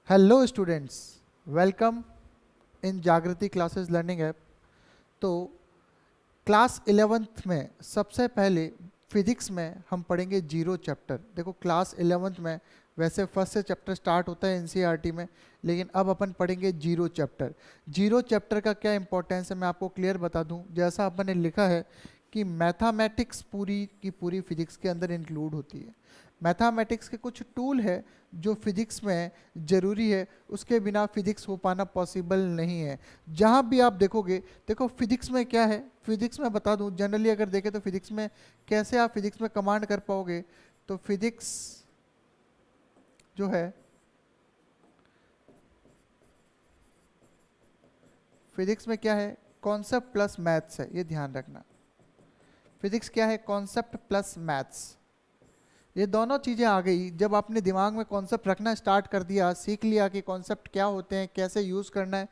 Hello students, welcome in जागृति classes learning app. तो class 11th में सबसे पहले फिजिक्स में हम पढ़ेंगे जीरो चैप्टर। देखो क्लास 11th में वैसे फर्स्ट से चैप्टर स्टार्ट होता है एनसीईआरटी में, लेकिन अब अपन पढ़ेंगे जीरो चैप्टर। जीरो चैप्टर का क्या इंपॉर्टेंस है मैं आपको क्लियर बता दूं। जैसा अपन ने लिखा है कि मैथमेटिक्स पूरी की पूरी फिजिक्स के अंदर इंक्लूड होती है। मैथमेटिक्स के कुछ टूल है जो फिजिक्स में ज़रूरी है, उसके बिना फिजिक्स हो पाना पॉसिबल नहीं है। जहाँ भी आप देखोगे, देखो फिजिक्स में क्या है, फिजिक्स में बता दूं जनरली अगर देखें तो फिजिक्स में कैसे आप फिजिक्स में कमांड कर पाओगे। तो फिजिक्स जो है, फिजिक्स में क्या है, कॉन्सेप्ट प्लस मैथ्स है, ये ध्यान रखना। फिजिक्स क्या है, कॉन्सेप्ट प्लस मैथ्स। ये दोनों चीज़ें आ गई जब आपने दिमाग में कॉन्सेप्ट रखना स्टार्ट कर दिया, सीख लिया कि कॉन्सेप्ट क्या होते हैं, कैसे यूज़ करना है,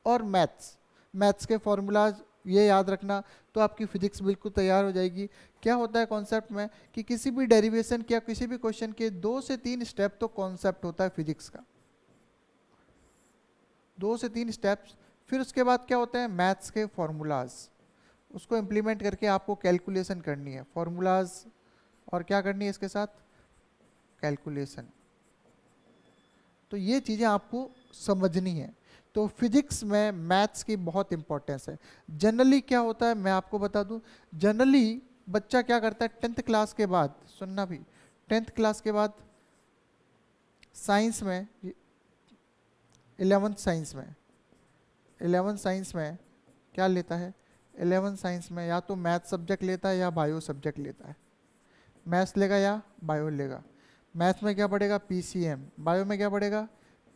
और मैथ्स, मैथ्स के फॉर्मूलाज ये याद रखना, तो आपकी फिजिक्स बिल्कुल तैयार हो जाएगी। क्या होता है कॉन्सेप्ट में कि किसी भी डेरिवेशन या किसी भी क्वेश्चन के 2 से 3 स्टेप तो कॉन्सेप्ट होता है फिजिक्स का, 2 से 3 स्टेप्स। फिर उसके बाद क्या होते हैं, मैथ्स के फॉर्मूलाज, उसको इम्प्लीमेंट करके आपको कैलकुलेशन करनी है, फॉर्मूलाज और क्या करनी है इसके साथ, कैलकुलेशन। तो ये चीज़ें आपको समझनी है। तो फिजिक्स में मैथ्स की बहुत इंपॉर्टेंस है। जनरली क्या होता है मैं आपको बता दूं, जनरली बच्चा क्या करता है 10th क्लास के बाद, सुनना भी, 10th क्लास के बाद साइंस में, 11th साइंस में, 11th साइंस में क्या लेता है, 11th साइंस में या तो मैथ सब्जेक्ट लेता है या बायो सब्जेक्ट लेता है। मैथ्स लेगा या बायो लेगा। मैथ्स में क्या पढ़ेगा, पीसीएम, बायो में क्या पढ़ेगा,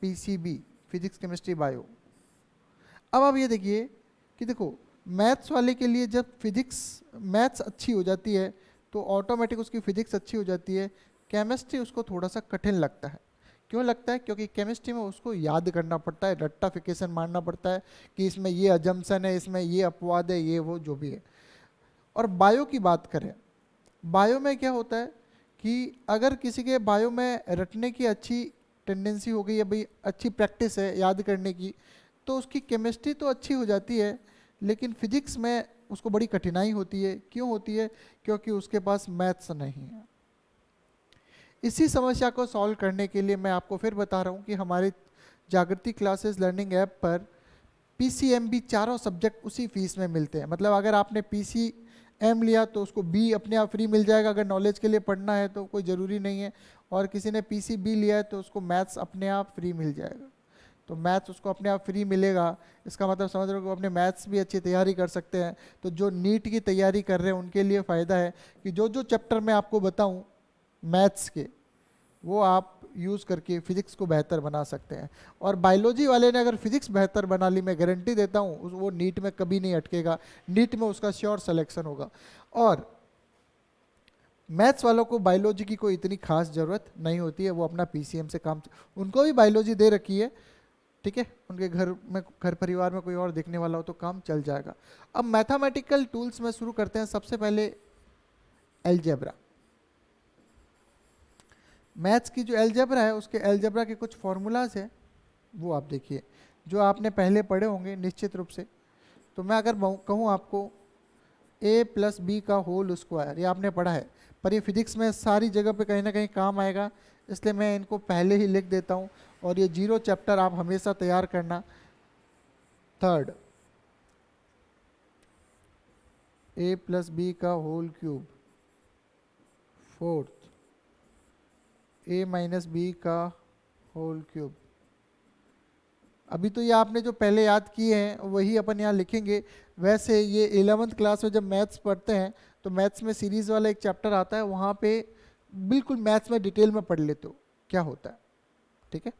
पीसीबी, फिजिक्स केमिस्ट्री बायो। अब आप ये देखिए कि देखो मैथ्स वाले के लिए जब फिजिक्स मैथ्स अच्छी हो जाती है तो ऑटोमेटिक उसकी फिजिक्स अच्छी हो जाती है। केमिस्ट्री उसको थोड़ा सा कठिन लगता है। क्यों लगता है, क्योंकि केमिस्ट्री में उसको याद करना पड़ता है, रट्टाफिकेशन मारना पड़ता है कि इसमें ये अजम्पशन है, इसमें ये अपवाद है, ये वो जो भी है। और बायो की बात करें, बायो में क्या होता है कि अगर किसी के बायो में रटने की अच्छी टेंडेंसी हो गई है, भाई अच्छी प्रैक्टिस है याद करने की, तो उसकी केमिस्ट्री तो अच्छी हो जाती है, लेकिन फिजिक्स में उसको बड़ी कठिनाई होती है। क्यों होती है, क्योंकि उसके पास मैथ्स नहीं है। इसी समस्या को सॉल्व करने के लिए मैं आपको फिर बता रहा हूँ कि हमारे जागृति क्लासेस लर्निंग ऐप पर पीसीएमबी चारों सब्जेक्ट उसी फीस में मिलते हैं। मतलब अगर आपने पीसीएम लिया तो उसको बी अपने आप फ्री मिल जाएगा, अगर नॉलेज के लिए पढ़ना है तो कोई ज़रूरी नहीं है। और किसी ने पीसीबी लिया है तो उसको मैथ्स अपने आप फ्री मिल जाएगा। तो मैथ्स उसको अपने आप फ्री मिलेगा, इसका मतलब समझ रहे हो कि अपने मैथ्स भी अच्छी तैयारी कर सकते हैं। तो जो नीट की तैयारी कर रहे हैं उनके लिए फ़ायदा है कि जो जो चैप्टर मैं आपको बताऊँ मैथ्स के, वो आप यूज़ करके फिजिक्स को बेहतर बना सकते हैं। और बायोलॉजी वाले ने अगर फिजिक्स बेहतर बना ली, मैं गारंटी देता हूँ वो नीट में कभी नहीं अटकेगा, नीट में उसका श्योर सिलेक्शन होगा। और मैथ्स वालों को बायोलॉजी की कोई इतनी खास ज़रूरत नहीं होती है, वो अपना पीसीएम से काम, उनको भी बायोलॉजी दे रखी है, ठीक है, उनके घर में, घर परिवार में कोई और देखने वाला हो तो काम चल जाएगा। अब मैथमेटिकल टूल्स में शुरू करते हैं। सबसे पहले एलजेब्रा, मैथ्स की जो एलजेब्रा है उसके एलजेब्रा के कुछ फॉर्मूलाज हैं, वो आप देखिए जो आपने पहले पढ़े होंगे निश्चित रूप से। तो मैं अगर कहूँ आपको a प्लस बी का होल स्क्वायर, ये आपने पढ़ा है, पर ये फिजिक्स में सारी जगह पे कहीं ना कहीं काम आएगा, इसलिए मैं इनको पहले ही लिख देता हूँ। और ये जीरो चैप्टर आप हमेशा तैयार करना। थर्ड, a प्लस बी का whole cube. Fourth, a minus B का होल क्यूब। अभी तो ये आपने जो पहले याद किए हैं वही अपन यहाँ लिखेंगे। वैसे ये 11th क्लास में जब मैथ्स पढ़ते हैं तो मैथ्स में सीरीज़ वाला एक चैप्टर आता है, वहाँ पे बिल्कुल मैथ्स में डिटेल में पढ़ लेते हो क्या होता है, ठीक है।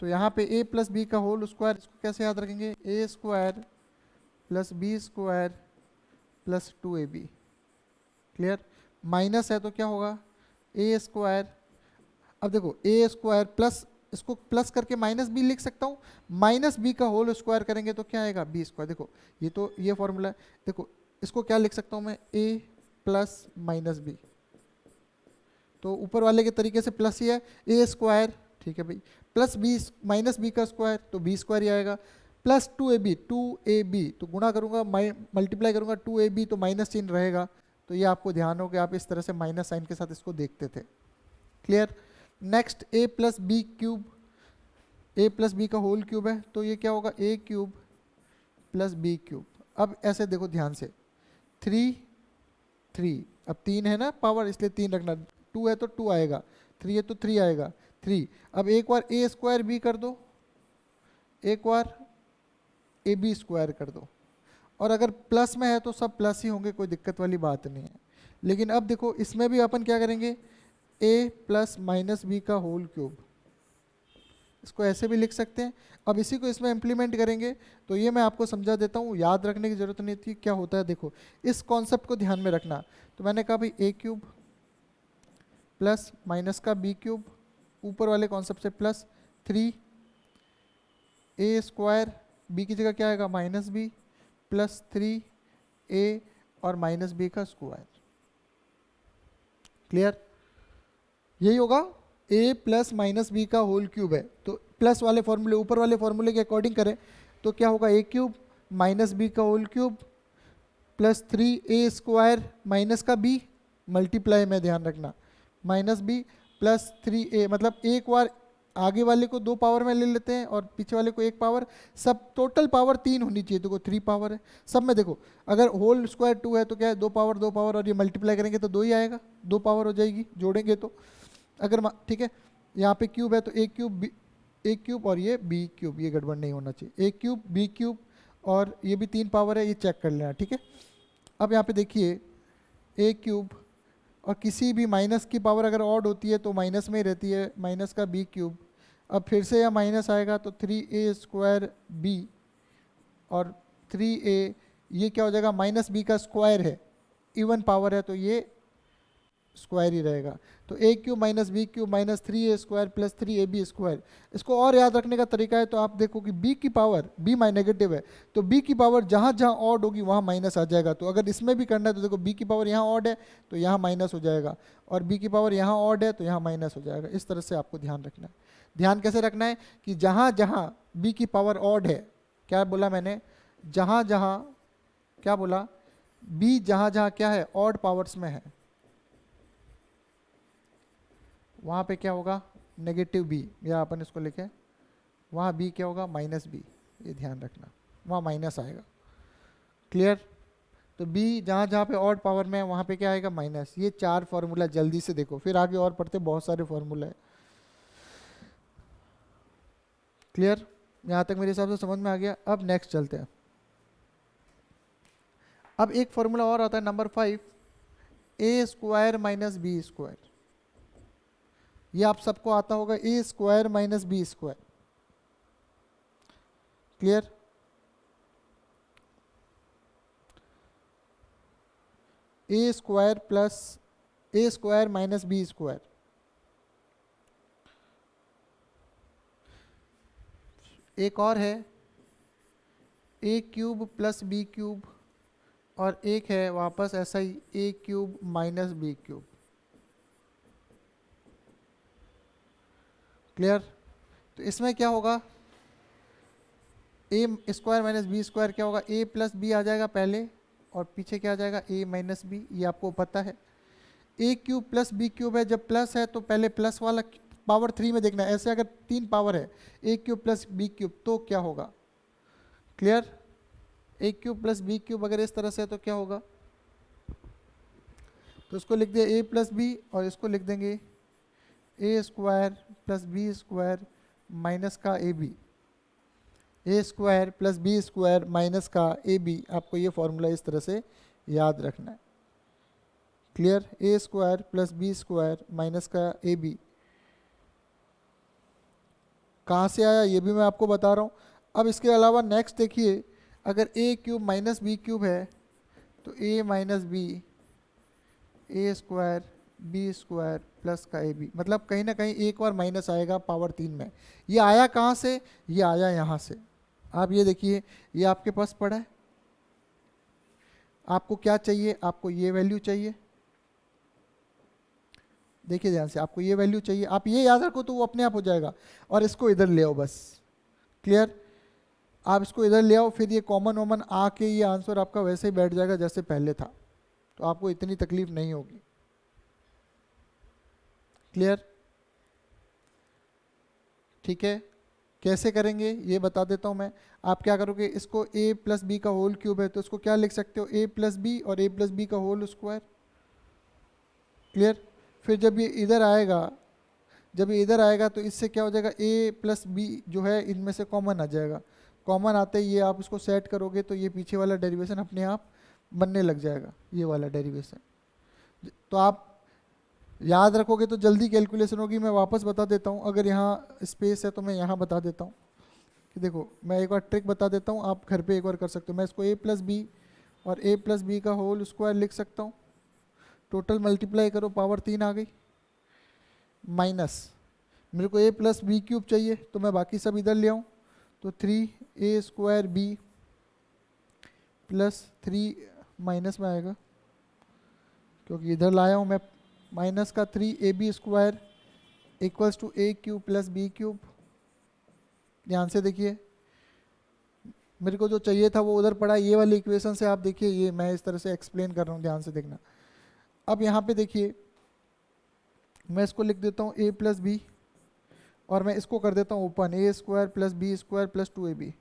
तो यहाँ पे a प्लस बी का होल स्क्वायर, इसको कैसे याद रखेंगे, a square plus B square plus 2ab। Clear, minus है तो क्या होगा, a स्क्वायर। अब देखो a स्क्वायर प्लस, इसको प्लस करके माइनस बी लिख सकता हूँ, माइनस बी का होल स्क्वायर करेंगे तो क्या आएगा, बी स्क्वायर। देखो ये तो ये फॉर्मूला है। देखो इसको क्या लिख सकता हूँ मैं, a प्लस माइनस बी, तो ऊपर वाले के तरीके से प्लस ही है, a स्क्वायर, ठीक है भाई, प्लस बी माइनस बी का स्क्वायर तो बी स्क्वायर ही आएगा, प्लस 2ab तो गुणा करूंगा मल्टीप्लाई करूंगा 2ab तो माइनस चिन्ह रहेगा। तो ये आपको ध्यान हो कि आप इस तरह से माइनस साइन के साथ इसको देखते थे। Clear. Next a plus B cube, a plus B का होल क्यूब है तो ये क्या होगा a cube plus B cube. अब ऐसे देखो ध्यान से, 3 अब 3 है ना पावर इसलिए 3 रखना, 2 है तो 2 आएगा, 3 है तो 3 आएगा 3। अब एक बार a स्क्वायर b कर दो, एक बार ए बी स्क्वायर कर दो, और अगर प्लस में है तो सब प्लस ही होंगे, कोई दिक्कत वाली बात नहीं है। लेकिन अब देखो इसमें भी अपन क्या करेंगे, a प्लस माइनस बी का होल क्यूब, इसको ऐसे भी लिख सकते हैं। अब इसी को इसमें इम्प्लीमेंट करेंगे तो ये मैं आपको समझा देता हूँ, याद रखने की जरूरत नहीं थी क्या होता है। देखो इस कॉन्सेप्ट को ध्यान में रखना। तो मैंने कहा भाई a क्यूब प्लस माइनस का b क्यूब, ऊपर वाले कॉन्सेप्ट से प्लस 3 a स्क्वायर, b की जगह क्या आएगा माइनस बी, प्लस 3a और माइनस बी का स्क्वायर। क्लियर। यही होगा, a प्लस माइनस बी का होल क्यूब है तो प्लस वाले फॉर्मूले ऊपर वाले फॉर्मूले के अकॉर्डिंग करें तो क्या होगा a क्यूब माइनस बी का whole cube plus 3a square minus का b, मल्टीप्लाई में ध्यान रखना, माइनस b प्लस 3a, मतलब एक बार आगे वाले को 2 पावर में ले लेते हैं और पीछे वाले को 1 पावर, सब टोटल पावर 3 होनी चाहिए, देखो 3 पावर है सब में। देखो अगर होल स्क्वायर 2 है तो क्या है 2 पावर 2 पावर, और ये मल्टीप्लाई करेंगे तो 2 ही आएगा, 2 पावर हो जाएगी जोड़ेंगे तो। अगर ठीक है यहाँ पे क्यूब है तो ए क्यूब और ये बी क्यूब, ये गड़बड़ नहीं होना चाहिए, ए क्यूब बी क्यूब और ये भी 3 पावर है, ये चेक कर लेना। ठीक है, अब यहाँ पे देखिए ए क्यूब और किसी भी माइनस की पावर अगर ऑड होती है तो माइनस में ही रहती है, माइनस का बी क्यूब। अब फिर से यह माइनस आएगा तो 3a स्क्वायर बी और 3a, ये क्या हो जाएगा माइनस बी का स्क्वायर है, इवन पावर है तो ये स्क्वायर ही रहेगा। तो a cube minus B cube minus 3a square plus 3ab square. इसको और याद रखने का तरीका है तो आप देखो कि b की पावर, b नेगेटिव है तो b की पावर जहाँ जहाँ ऑड होगी वहाँ माइनस आ जाएगा। तो अगर इसमें भी करना है तो देखो b की पावर यहाँ ऑड है तो यहाँ माइनस हो जाएगा, और b की पावर यहाँ ऑड है तो यहाँ माइनस हो जाएगा। इस तरह से आपको ध्यान रखना है। ध्यान कैसे रखना है कि जहाँ जहाँ b की पावर ऑड है, क्या बोला मैंने, जहाँ जहाँ क्या बोला, b जहाँ जहाँ क्या है ऑड पावर्स में है वहाँ पे क्या होगा नेगेटिव b, या अपन इसको लिखें वहाँ b क्या होगा माइनस b, ये ध्यान रखना वहाँ माइनस आएगा। क्लियर। तो b जहाँ जहाँ पे ऑड पावर में है वहाँ पे क्या आएगा माइनस। ये 4 फॉर्मूला जल्दी से देखो, फिर आगे और पढ़ते बहुत सारे फॉर्मूला है। क्लियर, यहाँ तक मेरे हिसाब से समझ में आ गया। अब नेक्स्ट चलते हैं। अब एक फॉर्मूला और आता है number 5, a square minus B square. ये आप सबको आता होगा, a square minus B square. Clear. a square plus a square minus B square. एक और है a cube plus B cube, और एक है वापस ऐसा ही a cube minus B cube. Clear. तो इसमें क्या होगा, a square minus B square क्या होगा, a प्लस बी आ जाएगा पहले और पीछे क्या आ जाएगा a माइनस बी, ये आपको पता है। a cube plus B cube है, जब प्लस है तो पहले प्लस वाला पावर 3 में देखना है। ऐसे अगर 3 पावर है a cube plus B cube तो क्या होगा। Clear. a cube plus B cube अगर इस तरह से है तो क्या होगा, तो इसको लिख दिया a प्लस बी और इसको लिख देंगे a square plus B square minus का A B, A square plus B square minus का ए बी। आपको ये फॉर्मूला इस तरह से याद रखना है। Clear. A square plus B square minus का ए बी कहाँ से आया ये भी मैं आपको बता रहा हूँ। अब इसके अलावा नेक्स्ट देखिए, अगर a cube minus B cube है तो a minus B, A square B square plus का ए बी, मतलब कहीं ना कहीं एक बार माइनस आएगा पावर 3 में। ये आया कहाँ से, ये आया यहाँ से। आप ये देखिए, ये आपके पास पड़ा है, आपको क्या चाहिए, आपको ये वैल्यू चाहिए, देखिए ध्यान से, आपको ये वैल्यू चाहिए, आप ये याद रखो तो वो अपने आप हो जाएगा, और इसको इधर ले आओ बस। क्लियर? आप इसको इधर ले आओ, फिर ये कॉमन वॉमन आके ये आंसर आपका वैसे ही बैठ जाएगा जैसे पहले था, तो आपको इतनी तकलीफ नहीं होगी। क्लियर? ठीक है, कैसे करेंगे ये बता देता हूँ मैं। आप क्या करोगे, इसको a प्लस बी का होल क्यूब है तो इसको क्या लिख सकते हो, a प्लस बी और a प्लस बी का होल स्क्वायर। क्लियर? फिर जब ये इधर आएगा, जब ये इधर आएगा तो इससे क्या हो जाएगा, a प्लस बी जो है इनमें से कॉमन आ जाएगा। कॉमन आते ही ये आप उसको सेट करोगे तो ये पीछे वाला डेरिवेशन अपने आप बनने लग जाएगा, ये वाला डेरिवेशन। तो आप याद रखोगे तो जल्दी कैलकुलेशन होगी। मैं वापस बता देता हूँ, अगर यहाँ स्पेस है तो मैं यहाँ बता देता हूँ कि देखो, मैं एक बार ट्रिक बता देता हूँ, आप घर पे एक बार कर सकते हो। मैं इसको a प्लस बी और a प्लस बी का होल स्क्वायर लिख सकता हूँ। टोटल मल्टीप्लाई करो, पावर 3 आ गई, माइनस मेरे को a प्लस बी क्यूब चाहिए तो मैं बाकी सब इधर ले आऊँ, तो 3a square B plus 3 minus में आएगा क्योंकि इधर लाया हूँ मैं, माइनस का 3ab square equals to a cube plus B cube. ध्यान से देखिए, मेरे को जो चाहिए था वो उधर पड़ा, ये वाली इक्वेशन से आप देखिए, ये मैं इस तरह से एक्सप्लेन कर रहा हूँ, ध्यान से देखना। अब यहाँ पे देखिए, मैं इसको लिख देता हूँ a प्लस बी और मैं इसको कर देता हूँ open, a square plus B square plus 2ab।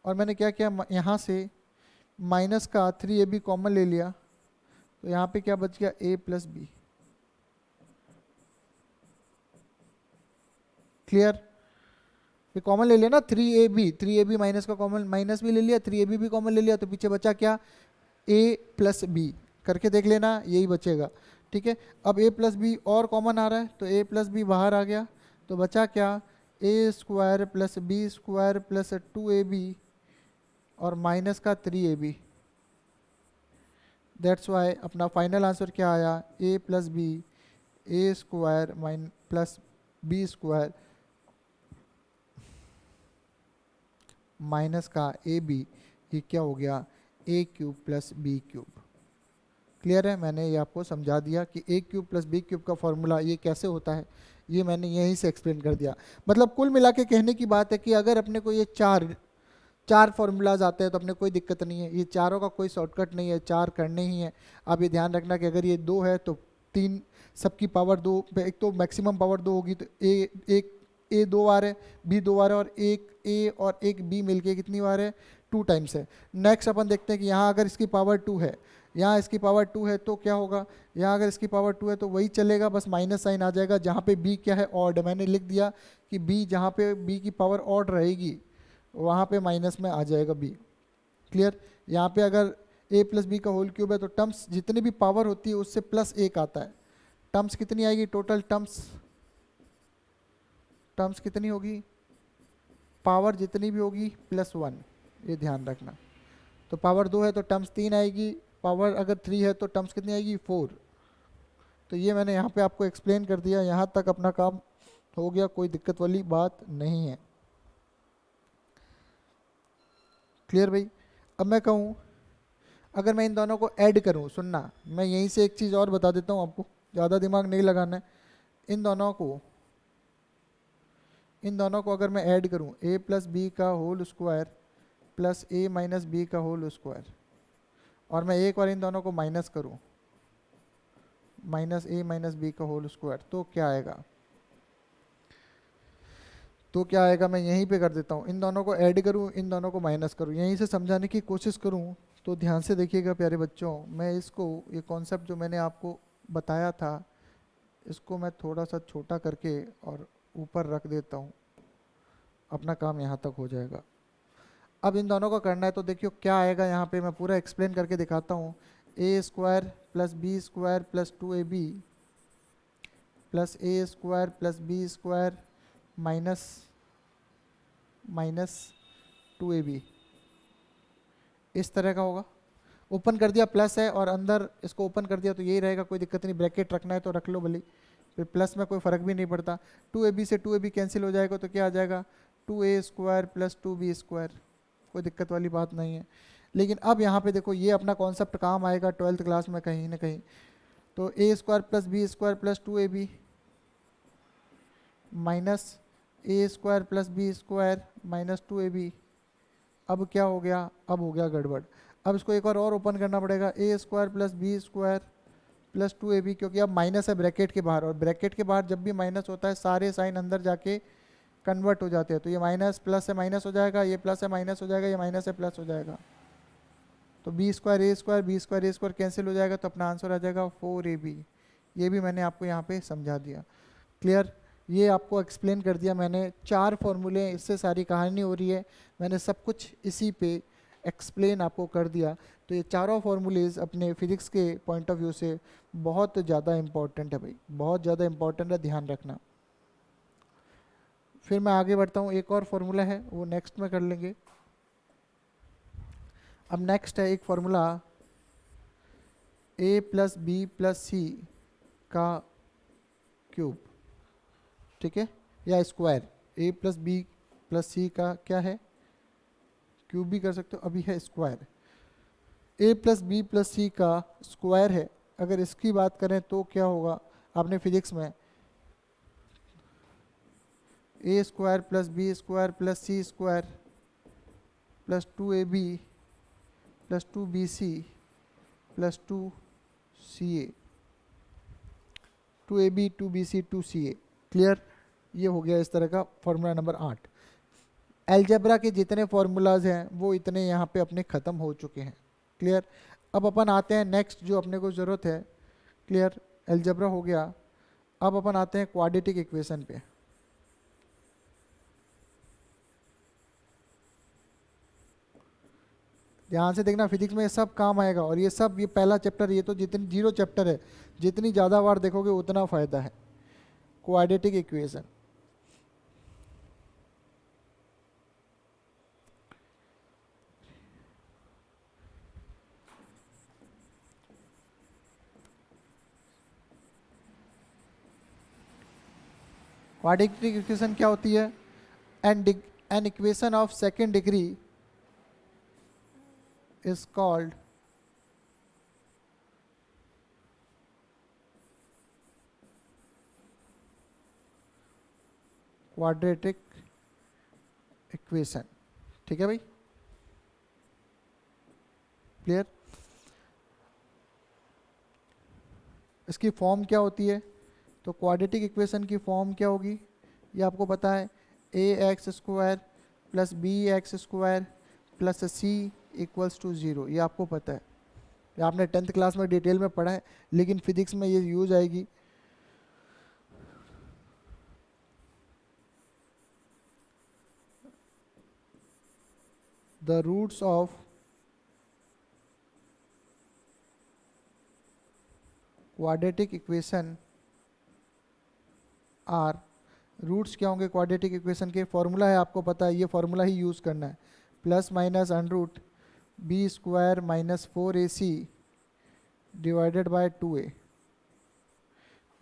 और मैंने क्या किया, यहाँ से माइनस का 3ab कॉमन ले लिया, तो यहाँ पे क्या बच गया, a प्लस बी। क्लियर? ये कॉमन ले लिया ना 3ab माइनस का कॉमन, माइनस भी ले लिया, 3ab भी कॉमन ले लिया, तो पीछे बचा क्या, a प्लस बी। करके देख लेना, यही बचेगा। ठीक है, अब a प्लस बी और कॉमन आ रहा है तो a प्लस बी बाहर आ गया, तो बचा क्या, a square plus B square plus 2ab और माइनस का 3ab। दैट्स वाई अपना फाइनल आंसर क्या आया, a plus B A square plus B square minus का ए बी, ये क्या हो गया, A cube plus B cube. Clear है? मैंने ये आपको समझा दिया कि A cube plus B cube का फॉर्मूला ये कैसे होता है, ये मैंने यहीं से एक्सप्लेन कर दिया। मतलब कुल मिला के कहने की बात है कि अगर अपने को ये चार फार्मूलाज आते हैं तो अपने कोई दिक्कत नहीं है, ये चारों का कोई शॉर्टकट नहीं है, चार करने ही है। आप ये ध्यान रखना कि अगर ये 2 है तो 3 सबकी पावर 2, एक तो मैक्सिमम पावर 2 होगी, तो ए 2 बार है, बी 2 बार है, और एक ए और एक बी मिलके कितनी बार है, 2 टाइम्स है। नेक्स्ट अपन देखते हैं कि यहाँ अगर इसकी पावर 2 है, यहाँ इसकी पावर 2 है तो क्या होगा, यहाँ अगर इसकी पावर 2 है तो वही चलेगा, बस माइनस साइन आ जाएगा। जहाँ पे बी क्या है, ऑड, मैंने लिख दिया कि बी जहाँ पे बी की पावर ऑड रहेगी वहाँ पे माइनस में आ जाएगा बी। क्लियर? यहाँ पे अगर a प्लस बी का होल क्यूब है तो टर्म्स जितनी भी पावर होती है उससे प्लस 1 आता है। टर्म्स कितनी आएगी, टोटल टर्म्स कितनी होगी, पावर जितनी भी होगी प्लस 1, ये ध्यान रखना। तो पावर 2 है तो टर्म्स 3 आएगी, पावर अगर 3 है तो टर्म्स कितनी आएगी, 4। तो ये मैंने यहाँ पे आपको एक्सप्लेन कर दिया, यहाँ तक अपना काम हो गया, कोई दिक्कत वाली बात नहीं है। क्लियर भाई? अब मैं कहूँ अगर मैं इन दोनों को ऐड करूँ, सुनना, मैं यहीं से एक चीज़ और बता देता हूँ आपको, ज़्यादा दिमाग नहीं लगाना है। इन दोनों को अगर मैं ऐड करूँ, a प्लस बी का whole square plus a minus B का होल स्क्वायर, और मैं एक बार इन दोनों को माइनस करूँ, माइनस a माइनस बी का होल स्क्वायर, तो क्या आएगा, मैं यहीं पे कर देता हूँ। इन दोनों को ऐड करूँ, इन दोनों को माइनस करूँ, यहीं से समझाने की कोशिश करूँ। तो ध्यान से देखिएगा प्यारे बच्चों, मैं इसको, ये कॉन्सेप्ट जो मैंने आपको बताया था, इसको मैं थोड़ा सा छोटा करके और ऊपर रख देता हूँ, अपना काम यहाँ तक हो जाएगा। अब इन दोनों को करना है तो देखियो क्या आएगा, यहाँ पे मैं पूरा एक्सप्लेन करके दिखाता हूँ। A square plus B square plus 2ab plus A square plus B square minus 2ab, इस तरह का होगा। ओपन कर दिया, प्लस है और अंदर इसको ओपन कर दिया तो यही रहेगा, कोई दिक्कत नहीं। ब्रैकेट रखना है तो रख लो भले, फिर प्लस में कोई फ़र्क भी नहीं पड़ता। 2ab से 2ab कैंसिल हो जाएगा तो क्या आ जाएगा, 2a square plus 2b square, कोई दिक्कत वाली बात नहीं है। लेकिन अब यहाँ पे देखो, ये अपना कॉन्सेप्ट काम आएगा 12th क्लास में कहीं ना कहीं। तो A square plus B square plus 2ab minus A square plus B square minus 2ab। अब क्या हो गया, अब हो गया गड़बड़। अब इसको एक बार और ओपन करना पड़ेगा, A square plus B square plus 2ab, क्योंकि अब माइनस है ब्रैकेट के बाहर, और ब्रैकेट के बाहर जब भी माइनस होता है सारे साइन अंदर जाके कन्वर्ट हो जाते हैं। तो ये माइनस प्लस से माइनस हो जाएगा, ये प्लस से माइनस हो जाएगा, ये माइनस से प्लस हो जाएगा। तो बी स्क्वायर ए स्क्वायर बी स्क्वायर ए स्क्वायर कैंसिल हो जाएगा, तो अपना आंसर आ जाएगा 4ab। ये भी मैंने आपको यहाँ पे समझा दिया। क्लियर, ये आपको एक्सप्लेन कर दिया मैंने। 4 फॉर्मूले, इससे सारी कहानी हो रही है। मैंने सब कुछ इसी पे एक्सप्लेन आपको कर दिया। तो ये चारों फॉर्मूलेज अपने फिजिक्स के पॉइंट ऑफ व्यू से बहुत ज़्यादा इम्पॉर्टेंट है भाई, बहुत ज़्यादा इम्पॉर्टेंट है, ध्यान रखना। फिर मैं आगे बढ़ता हूँ, एक और फॉर्मूला है वो नेक्स्ट में कर लेंगे। अब नेक्स्ट है एक formula a plus B plus C का क्यूब, ठीक है, या square. a plus B plus C का क्या है, क्यूब भी कर सकते हो, अभी है square. a plus B plus C का स्क्वायर है। अगर इसकी बात करें तो क्या होगा, आपने फिजिक्स में A square plus B square plus C square plus 2ab plus 2bc plus 2ca, 2ab 2bc 2ca। Clear, ये हो गया इस तरह का फॉर्मूला नंबर 8। एलजेब्रा के जितने फॉर्मूलाज हैं वो इतने यहाँ पे अपने ख़त्म हो चुके हैं। क्लियर, अब अपन आते हैं नेक्स्ट जो अपने को ज़रूरत है। क्लियर, एलजेब्रा हो गया, अब अपन आते हैं क्वाड्रेटिक इक्वेशन पे। ध्यान से देखना, फिजिक्स में ये सब काम आएगा, और ये सब, ये पहला चैप्टर, ये तो जितनी 0 चैप्टर है, जितनी ज़्यादा बार देखोगे उतना फ़ायदा है। क्वाड्रेटिक इक्वेशन, क्वाड्रेटिक इक्वेशन क्या होती है, an equation of second degree is called quadratic equation. ठीक है भाई, क्लियर। इसकी फॉर्म क्या होती है, तो क्वाड्रेटिक इक्वेशन की फॉर्म क्या होगी, ये आपको पता है, A X square plus B X square plus C equals to 0। ये आपको पता है, ये आपने 10th क्लास में डिटेल में पढ़ा है, लेकिन फिजिक्स में ये यूज आएगी। The roots of quadratic equation are, roots क्या होंगे क्वाड्रेटिक इक्वेशन के, फॉर्मूला है आपको पता है, ये फॉर्मूला ही यूज़ करना है, plus minus under root B square minus 4ac divided by 2a।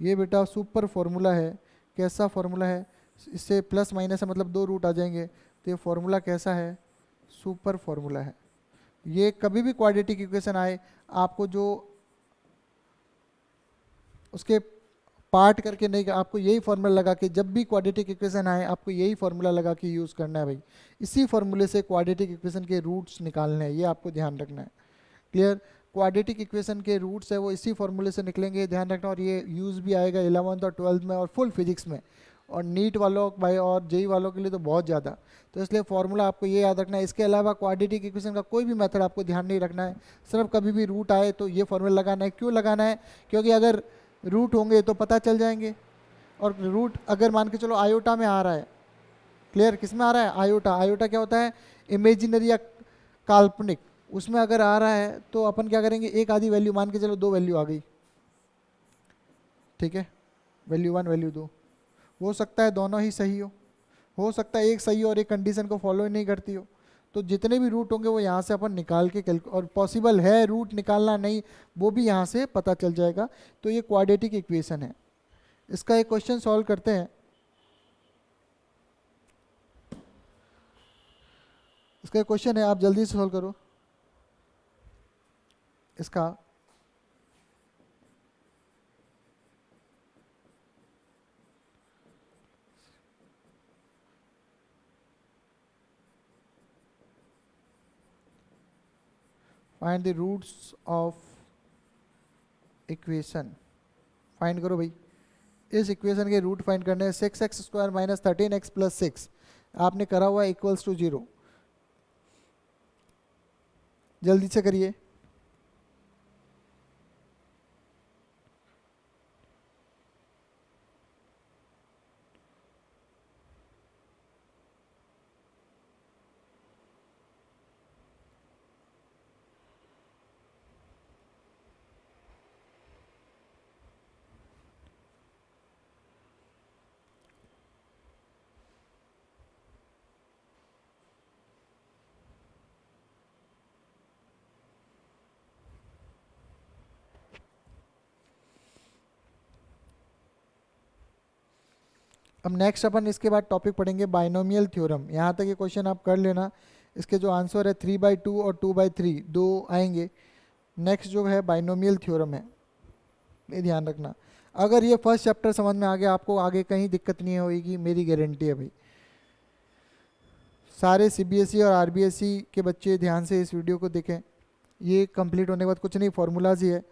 ये बेटा सुपर फॉर्मूला है। कैसा फॉर्मूला है, इससे प्लस माइनस है मतलब 2 रूट आ जाएंगे, तो ये फॉर्मूला कैसा है, सुपर फॉर्मूला है। ये कभी भी क्वाड्रेटिक इक्वेशन आए, आपको जो उसके पार्ट करके नहीं, आपको यही फॉर्मूला लगा के, जब भी क्वाड्रेटिक इक्वेशन आए आपको यही फॉर्मूला लगा के यूज़ करना है भाई। इसी फॉर्मूले से क्वाड्रेटिक इक्वेशन के रूट्स निकालने हैं, ये आपको ध्यान रखना है। क्लियर, क्वाड्रेटिक इक्वेशन के रूट्स है वो इसी फॉर्मूले से निकलेंगे, ध्यान रखना। और ये यूज़ भी आएगा 11th और 12th में और फुल फिजिक्स में, और नीट वालों भाई और जेई वालों के लिए तो बहुत ज़्यादा। तो इसलिए फॉर्मूला आपको ये याद रखना है। इसके अलावा क्वाड्रेटिक इक्वेशन का कोई भी मेथड आपको ध्यान नहीं रखना है, सिर्फ कभी भी रूट आए तो ये फॉर्मूला लगाना है। क्यों लगाना है, क्योंकि अगर रूट होंगे तो पता चल जाएंगे, और रूट अगर मान के चलो आयोटा में आ रहा है, क्लियर, किस में आ रहा है, आयोटा। आयोटा क्या होता है, इमेजिनरी या काल्पनिक, उसमें अगर आ रहा है तो अपन क्या करेंगे, एक आधी वैल्यू, मान के चलो 2 वैल्यू आ गई, ठीक है, वैल्यू 1 वैल्यू 2, हो सकता है दोनों ही सही हो सकता है एक सही और एक कंडीशन को फॉलो ही नहीं करती हो। तो जितने भी रूट होंगे वो यहाँ से अपन निकाल के और पॉसिबल है रूट निकालना नहीं, वो भी यहाँ से पता चल जाएगा। तो ये क्वाड्रेटिक इक्वेशन है। इसका एक क्वेश्चन सॉल्व करते हैं। इसका क्वेश्चन है, आप जल्दी से सॉल्व करो इसका। Find the roots of equation, find करो भाई। इस इक्वेशन के रूट फाइंड करने हैं। 6x² माइनस 13x प्लस 6 आपने करा हुआ है इक्वल्स टू 0। जल्दी से करिए। अब नेक्स्ट अपन इसके बाद टॉपिक पढ़ेंगे बाइनोमियल थ्योरम। यहाँ तक ये क्वेश्चन आप कर लेना। इसके जो आंसर है 3/2 और 2/3 दो आएंगे। नेक्स्ट जो है बाइनोमियल थ्योरम है, ये ध्यान रखना। अगर ये फर्स्ट चैप्टर समझ में आ गया आपको, आगे कहीं दिक्कत नहीं होगी, मेरी गारंटी है भाई। सारे CBSE और RBSE के बच्चे ध्यान से इस वीडियो को देखें। ये कंप्लीट होने के बाद कुछ नहीं, फॉर्मूलाज ही है।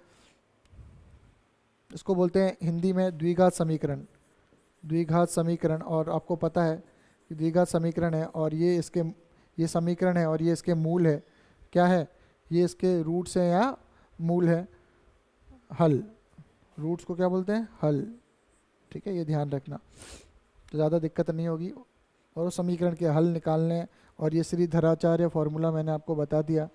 इसको बोलते हैं हिंदी में द्विघात समीकरण। द्विघात समीकरण, और आपको पता है कि द्विघात समीकरण है और ये समीकरण है और ये इसके मूल है। क्या है? ये इसके रूट्स हैं या मूल है? हल। रूट्स को क्या बोलते हैं? हल। ठीक है, ये ध्यान रखना, तो ज़्यादा दिक्कत नहीं होगी। और उस समीकरण के हल निकालने, और ये श्रीधराचार्य फॉर्मूला मैंने आपको बता दिया।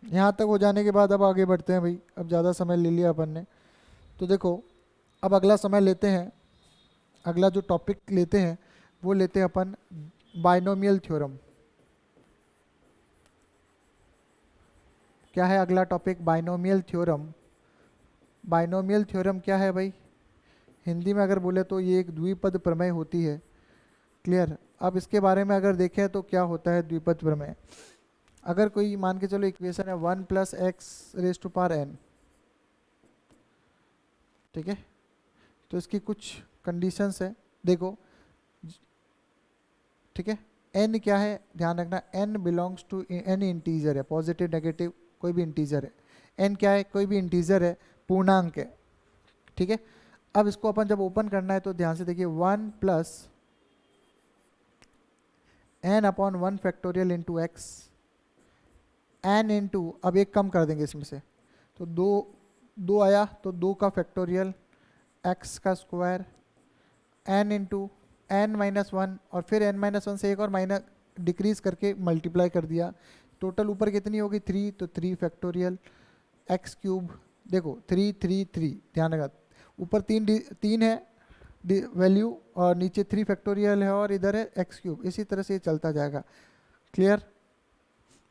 यहाँ तक हो जाने के बाद अब आगे बढ़ते हैं भाई। अब ज़्यादा समय ले लिया अपन ने, तो देखो अब अगला समय लेते हैं। अगला जो टॉपिक लेते हैं वो लेते हैं अपन बाइनोमियल थ्योरम। क्या है अगला topic? Binomial theorem. Binomial theorem क्या है भाई? हिंदी में अगर बोले तो ये एक द्विपद प्रमेय होती है। क्लियर? अब इसके बारे में अगर देखें तो क्या होता है द्विपद प्रमेय। अगर कोई मान के चलो इक्वेशन है 1 + x⁴n, ठीक है, तो इसकी कुछ कंडीशंस है, देखो। ठीक है, n क्या है ध्यान रखना, n belongs to an integer है, पॉजिटिव नेगेटिव कोई भी इंटीजर है। n क्या है? कोई भी इंटीजर है, पूर्णांक है। ठीक है, अब इसको अपन जब ओपन करना है तो ध्यान से देखिए, 1 + n/1 into x, n into, अब एक कम कर देंगे इसमें से, तो दो आया, तो 2 का फैक्टोरियल, x का स्क्वायर, n इंटू n-1, और फिर n-1 से एक और माइनस डिक्रीज करके मल्टीप्लाई कर दिया। टोटल ऊपर कितनी होगी? 3, तो 3 फैक्टोरियल x³। देखो 3 3 3, ध्यान रखा, ऊपर 3 है वैल्यू और नीचे 3 फैक्टोरियल है और इधर है x³। इसी तरह से ये चलता जाएगा। क्लियर?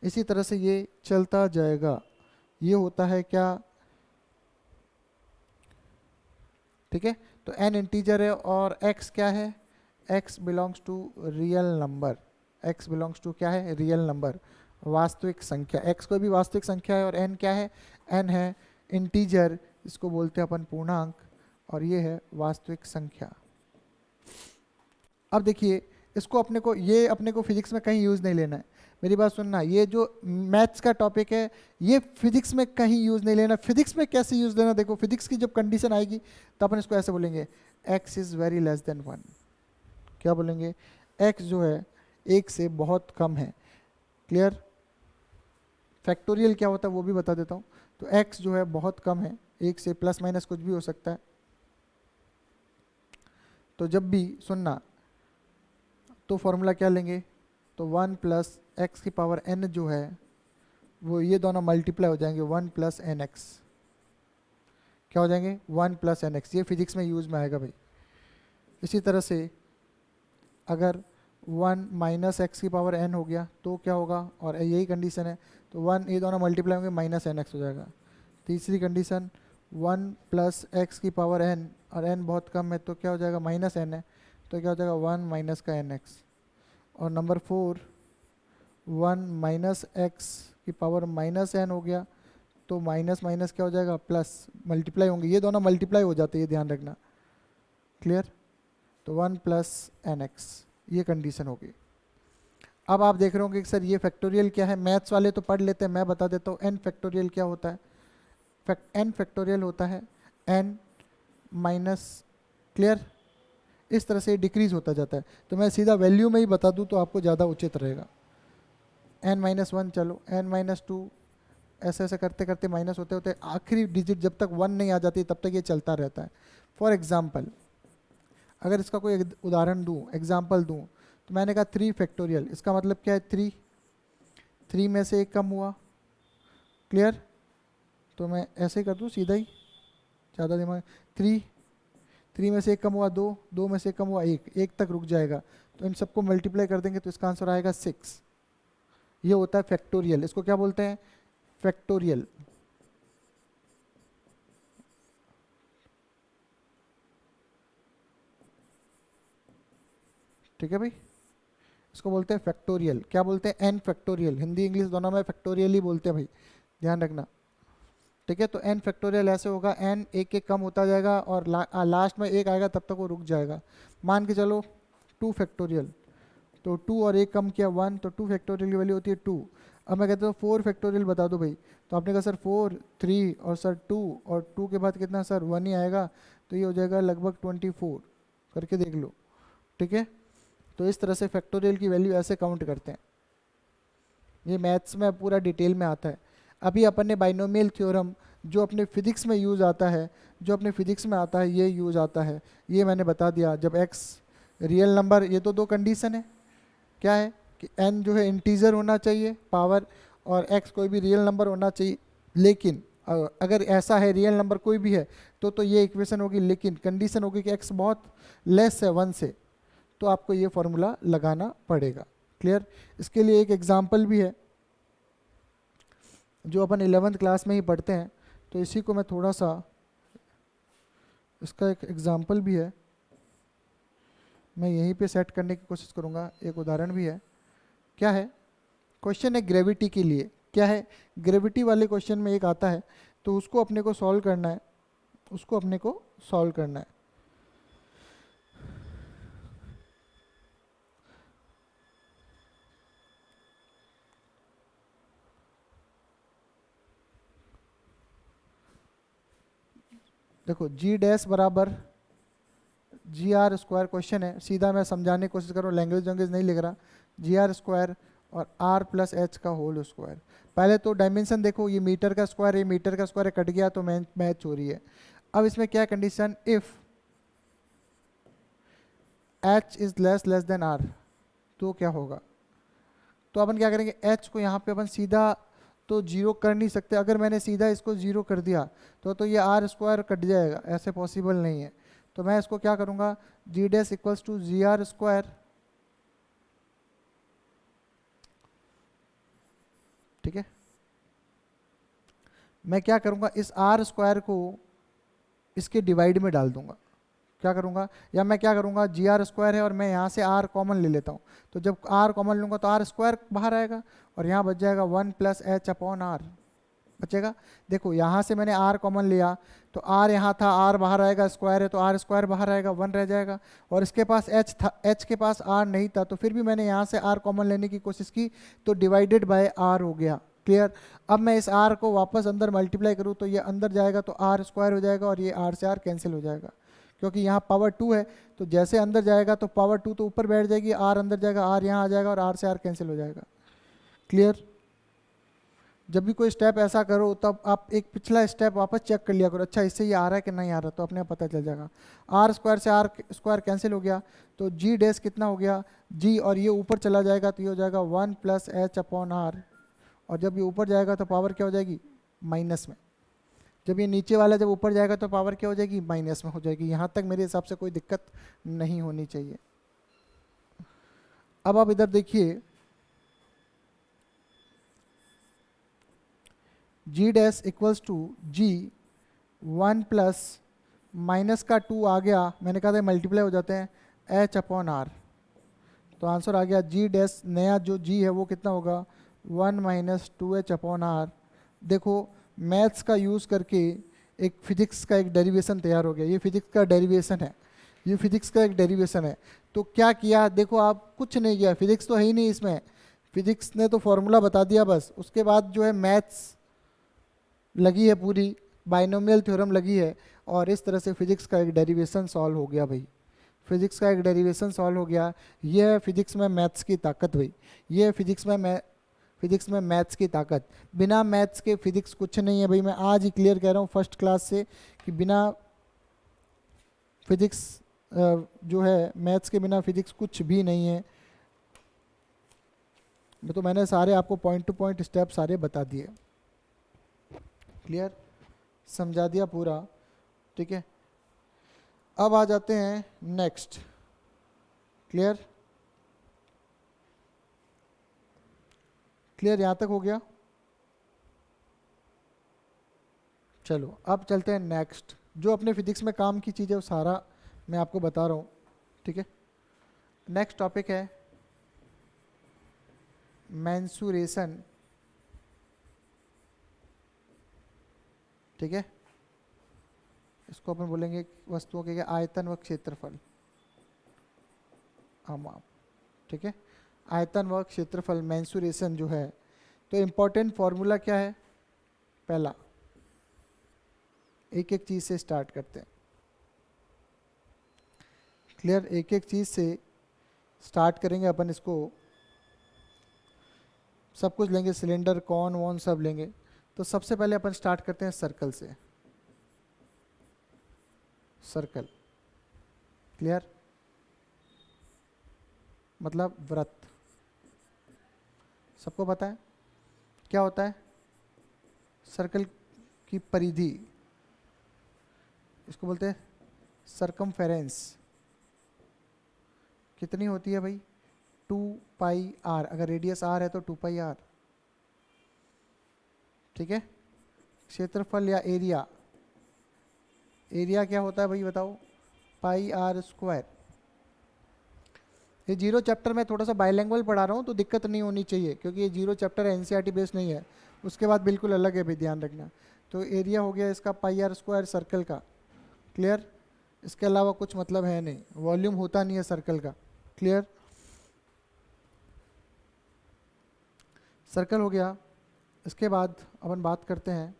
इसी तरह से ये चलता जाएगा। ये होता है क्या? ठीक है, तो n इंटीजर है और x क्या है? x belongs to real number. x belongs to क्या है? रियल नंबर, वास्तविक संख्या। x कोई भी वास्तविक संख्या है, और n क्या है? n है इंटीजर, इसको बोलते हैं अपन पूर्णांक, और ये है वास्तविक संख्या। अब देखिए, इसको ये अपने को फिजिक्स में कहीं यूज़ नहीं लेना है। मेरी बात सुनना, ये जो मैथ्स का टॉपिक है ये फिजिक्स में कहीं यूज़ नहीं लेना। फिजिक्स में कैसे यूज़ लेना? देखो, फिजिक्स की जब कंडीशन आएगी तो अपन इसको ऐसे बोलेंगे, x is very less than 1। क्या बोलेंगे? x जो है 1 से बहुत कम है। क्लियर? फैक्टोरियल क्या होता है वो भी बता देता हूँ। तो x जो है बहुत कम है, 1 से, प्लस माइनस कुछ भी हो सकता है। तो जब भी सुनना, तो फॉर्मूला क्या लेंगे? तो 1 + x⁴n जो है वो, ये दोनों मल्टीप्लाई हो जाएंगे, 1 + nx। क्या हो जाएंगे? 1 + nx। ये फिजिक्स में यूज़ में आएगा भाई। इसी तरह से अगर 1 - x⁴n हो गया तो क्या होगा? और यही कंडीशन है, तो 1, ये दोनों मल्टीप्लाई होंगे, -nx हो जाएगा। तीसरी कंडीशन 1 + x⁴n, और n बहुत कम है तो क्या हो जाएगा? -n है, तो क्या हो जाएगा? 1 - nx। और नंबर 4 1 - x⁴ -n हो गया, तो माइनस माइनस क्या हो जाएगा, प्लस, मल्टीप्लाई होंगे, ये दोनों मल्टीप्लाई हो जाते हैं, ये ध्यान रखना। क्लियर? तो 1 प्लस एन एक्स, ये कंडीशन होगी। अब आप देख रहे होंगे कि सर ये फैक्टोरियल क्या है, मैथ्स वाले तो पढ़ लेते हैं, मैं बता देता हूँ एन फैक्टोरियल क्या होता है। एन फैक्टोरियल होता है एन माइनस, क्लियर, इस तरह से डिक्रीज होता जाता है। तो मैं सीधा वैल्यू में ही बता दूं तो आपको ज़्यादा उचित रहेगा। एन माइनस वन, चलो एन माइनस टू, ऐसे ऐसे करते करते माइनस होते होते आखिरी डिजिट जब तक 1 नहीं आ जाती तब तक ये चलता रहता है। फॉर एग्जाम्पल, अगर इसका कोई उदाहरण दूं, एग्जाम्पल दूं, तो मैंने कहा 3 फैक्टोरियल, इसका मतलब क्या है 3, 3 में से 1 कम हुआ। क्लियर? तो मैं ऐसे ही कर दूं सीधा ही, ज़्यादा दिमाग, 3, 3 में से 1 कम हुआ 2, 2 में से 1 कम हुआ 1, 1 तक रुक जाएगा। तो इन सबको मल्टीप्लाई कर देंगे तो इसका आंसर आएगा 6। ये होता है फैक्टोरियल। इसको क्या बोलते हैं? फैक्टोरियल। ठीक है भाई, इसको बोलते हैं फैक्टोरियल। क्या बोलते हैं? N factorial. हिंदी इंग्लिश दोनों में फैक्टोरियल ही बोलते हैं भाई, ध्यान रखना। ठीक है, तो एन फैक्टोरियल ऐसे होगा, एन एक एक कम होता जाएगा और लास्ट में 1 आएगा तब तक वो रुक जाएगा। मान के चलो 2 फैक्टोरियल, तो 2 और 1 कम किया 1, तो 2 फैक्टोरियल की वैल्यू होती है 2। अब मैं कहता हूँ 4 फैक्टोरियल बता दो भाई, तो आपने कहा सर 4, 3 और सर 2, और 2 के बाद कितना सर 1 ही आएगा, तो ये हो जाएगा लगभग 24। करके देख लो। ठीक है, तो इस तरह से फैक्टोरियल की वैल्यू ऐसे काउंट करते हैं। ये मैथ्स में पूरा डिटेल में आता है। अभी अपन ने बाइनोमियल थ्योरम जो अपने फिजिक्स में यूज़ आता है, जो अपने फिजिक्स में आता है ये यूज़ आता है, ये मैंने बता दिया। जब x रियल नंबर, ये तो 2 कंडीशन है, क्या है कि n जो है इंटीजर होना चाहिए पावर, और x कोई भी रियल नंबर होना चाहिए। लेकिन अगर ऐसा है रियल नंबर कोई भी है तो ये इक्वेशन होगी, लेकिन कंडीशन होगी कि x बहुत लेस है 1 से, तो आपको ये फॉर्मूला लगाना पड़ेगा। क्लियर? इसके लिए एक एग्जाम्पल भी है जो अपन 11th क्लास में ही पढ़ते हैं, तो इसी को मैं थोड़ा सा, इसका एक एग्जाम्पल भी है, मैं यहीं पे सेट करने की कोशिश करूँगा। एक उदाहरण भी है। क्या है? क्वेश्चन है ग्रेविटी के लिए। क्या है? ग्रेविटी वाले क्वेश्चन में एक आता है, तो उसको अपने को सॉल्व करना है, उसको अपने को सॉल्व करना है। देखो जी डैश बराबर जी आर स्क्वायर, क्वेश्चन है, सीधा मैं समझाने की कोशिश कर रहा हूँ, लैंग्वेज वैंग्वेज नहीं लिख रहा। जी आर स्क्वायर और आर प्लस एच का होल स्क्वायर। पहले तो डायमेंशन देखो, ये मीटर का स्क्वायर है, मीटर का स्क्वायर कट गया तो मैच हो रही है। अब इसमें क्या condition, if H is less than R, तो क्या होगा? तो अपन क्या करेंगे, एच को यहाँ पे अपन सीधा तो जीरो कर नहीं सकते। अगर मैंने सीधा इसको जीरो कर दिया तो ये आर स्क्वायर कट जाएगा, ऐसे पॉसिबल नहीं है। तो मैं इसको क्या करूँगा, G dash equals to G R square. ठीक है, मैं क्या करूँगा, इस आर स्क्वायर को इसके डिवाइड में डाल दूंगा। क्या करूँगा, या मैं क्या करूँगा, जी आर स्क्वायर है और मैं यहाँ से आर कॉमन ले लेता हूँ, तो जब आर कॉमन लूँगा तो आर स्क्वायर बाहर आएगा और यहाँ बच जाएगा 1 प्लस एच अपॉन आर बचेगा। देखो यहाँ से मैंने आर कॉमन लिया तो आर यहाँ था, आर बाहर आएगा, स्क्वायर है तो आर स्क्वायर बाहर आएगा, 1 रह जाएगा। और इसके पास एच था, एच के पास आर नहीं था, तो फिर भी मैंने यहाँ से आर कॉमन लेने की कोशिश की तो डिवाइडेड बाय आर हो गया। क्लियर? अब मैं इस आर को वापस अंदर मल्टीप्लाई करूँ तो ये अंदर जाएगा तो आर स्क्वायर हो जाएगा और ये आर से आर कैंसिल हो जाएगा, क्योंकि यहाँ पावर 2 है, तो जैसे अंदर जाएगा तो पावर 2 तो ऊपर बैठ जाएगी, आर अंदर जाएगा, आर यहाँ आ जाएगा और आर से आर कैंसिल हो जाएगा। क्लियर? जब भी कोई स्टेप ऐसा करो तब आप एक पिछला स्टेप वापस चेक कर लिया करो, अच्छा इससे ये आ रहा है कि नहीं आ रहा, तो अपने आप पता चल जाएगा। आर स्क्वायर से आर स्क्वायर कैंसिल हो गया, तो जी डैश कितना हो गया, जी, और ये ऊपर चला जाएगा तो ये हो जाएगा 1 प्लस एच अपॉन आर, और जब ये ऊपर जाएगा तो पावर क्या हो जाएगी, माइनस में। जब ये नीचे वाला जब ऊपर जाएगा तो पावर क्या हो जाएगी, माइनस में हो जाएगी। यहाँ तक मेरे हिसाब से कोई दिक्कत नहीं होनी चाहिए। अब आप इधर देखिए, G dash equals to G 1 plus minus का 2 आ गया, मैंने कहा था मल्टीप्लाई हो जाते हैं, एच अपॉन आर, तो आंसर आ गया जी डैश, नया जो जी है वो कितना होगा, 1 माइनस 2 एच अपॉन आर। देखो मैथ्स का यूज़ करके एक फिजिक्स का एक डेरिवेशन तैयार हो गया। ये फिजिक्स का डेरिवेशन है, ये फिजिक्स का एक डेरिवेशन है। तो क्या किया, देखो आप कुछ नहीं किया, फिजिक्स तो है ही नहीं इसमें, फिजिक्स ने तो फॉर्मूला बता दिया बस। उसके बाद जो है मैथ्स लगी है, पूरी बाइनोमियल थ्योरम लगी है, और इस तरह से फिजिक्स का एक डेरिवेशन सॉल्व हो गया भाई। फिजिक्स का एक डेरिवेशन सॉल्व हो गया। ये है फिजिक्स में मैथ्स की ताकत भाई। ये है फिजिक्स में मैथ्स की ताकत। बिना मैथ्स के फिजिक्स कुछ नहीं है भाई। मैं आज ही क्लियर कह रहा हूँ फर्स्ट क्लास से कि बिना फिजिक्स जो है, मैथ्स के बिना फिजिक्स कुछ भी नहीं है। तो मैंने सारे आपको पॉइंट टू पॉइंट स्टेप सारे बता दिए, क्लियर, समझा दिया पूरा, ठीक है। अब आ जाते हैं नेक्स्ट, क्लियर, क्लियर यहाँ तक हो गया। चलो अब चलते हैं नेक्स्ट। जो अपने फिजिक्स में काम की चीज़ है वो सारा मैं आपको बता रहा हूँ, ठीक है। नेक्स्ट टॉपिक है मेंसुरेशन, ठीक है। इसको अपन बोलेंगे वस्तुओं के आयतन व क्षेत्रफल, आमाप, ठीक है। आयतन व क्षेत्रफल, मेंसुरेशन जो है, तो इम्पोर्टेंट फॉर्मूला क्या है? पहला, एक एक चीज़ से स्टार्ट करते हैं, क्लियर। एक एक चीज़ से स्टार्ट करेंगे अपन, इसको सब कुछ लेंगे, सिलेंडर, कॉन वॉन सब लेंगे। तो सबसे पहले अपन स्टार्ट करते हैं सर्कल से, सर्कल, क्लियर, मतलब वृत्त। सबको पता है क्या होता है? सर्कल की परिधि, इसको बोलते हैं सरकमफेरेंस। कितनी होती है भाई? 2πr। अगर रेडियस r है तो 2πr, ठीक है। क्षेत्रफल या एरिया, एरिया क्या होता है भाई बताओ? πr²। ये जीरो चैप्टर में थोड़ा सा बाइलैंग्वेज पढ़ा रहा हूँ तो दिक्कत नहीं होनी चाहिए, क्योंकि ये जीरो चैप्टर एनसीईआरटी बेस्ड नहीं है, उसके बाद बिल्कुल अलग है भाई, ध्यान रखना। तो एरिया हो गया इसका πr² सर्कल का, क्लियर। इसके अलावा कुछ मतलब है नहीं, वॉल्यूम होता नहीं है सर्कल का, क्लियर। सर्कल हो गया। इसके बाद अपन बात करते हैं